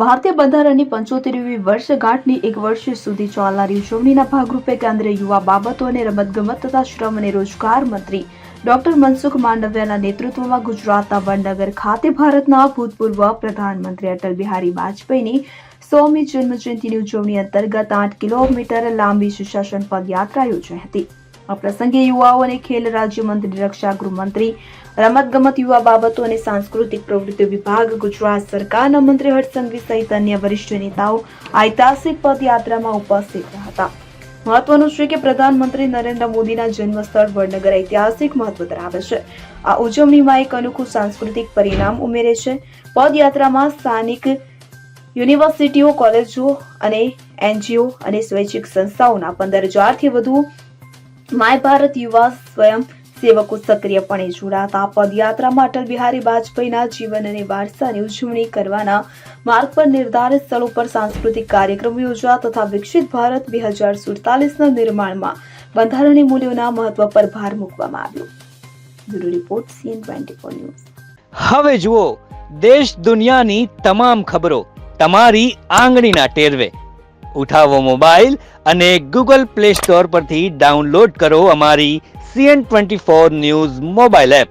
ભારતીય બંધારણની 75મી વર્ષગાંઠની એક વર્ષ સુધી ચાલનારી ઉજવણીના ભાગરૂપે કેન્દ્રીય યુવા બાબતો અને રમતગમત તથા શ્રમ અને રોજગાર મંત્રી ડોક્ટર મનસુખ માંડવિયાના નેતૃત્વમાં ગુજરાતના વડનગર ખાતે ભારતના ભૂતપૂર્વ પ્રધાનમંત્રી અટલ બિહારી વાજપેયીની 100મી જન્મજયંતિની ઉજવણી અંતર્ગત 8 કિલોમીટર લાંબી સુશાસન પદયાત્રા યોજાઈ હતી. આ પ્રસંગે યુવાઓ અને ખેલ રાજ્યમંત્રી, રક્ષા ગૃહમંત્રી, રમતગમત, યુવા બાબતો અને સાંસ્કૃતિક પ્રવૃત્તિઓ વિભાગ, ગુજરાત સરકારના મંત્રી હર્ષ સંઘવી સહિત અન્ય વરિષ્ઠ નેતાઓ આ ઐતિહાસિક પદયાત્રામાં ઉપસ્થિત રહ્યા હતા. મહત્વનું છે કે પ્રધાનમંત્રી નરેન્દ્ર મોદીના જન્મસ્થળ વડનગર ઐતિહાસિક મહત્વ ધરાવે છે. આ ઉજવણીમાં એક અનોખું સાંસ્કૃતિક પરિણામ ઉમેરે છે. પદયાત્રામાં સ્થાનિક યુનિવર્સિટીઓ, કોલેજો અને એનજીઓ અને સ્વૈચ્છિક સંસ્થાઓના 15,000થી વધુ માય ભારત યુવા સ્વયં સેવકો સક્રિયપણે જોડાતા પદયાત્રામાં અટલ બિહારી વાજપેયીના જીવન અને વારસાની ઉજવણી કરવાના માર્ગ પર નિર્ધારિત સ્થળો પર સાંસ્કૃતિક કાર્યક્રમો યોજવા તથા વિકસિત ભારત 2047ના નિર્માણમાં બંધારણીય મૂલ્યોના મહત્વ પર ભાર મૂકવામાં આવ્યો. Bureau report CN24 news. હવે જુઓ દેશ દુનિયાની તમામ ખબરો તમારી આંગળીના ટેરવે. ઉઠાવો મોબાઈલ અને Google Play Store પરથી ડાઉનલોડ કરો અમારી CN24 ન્યૂઝ મોબાઈલ એપ.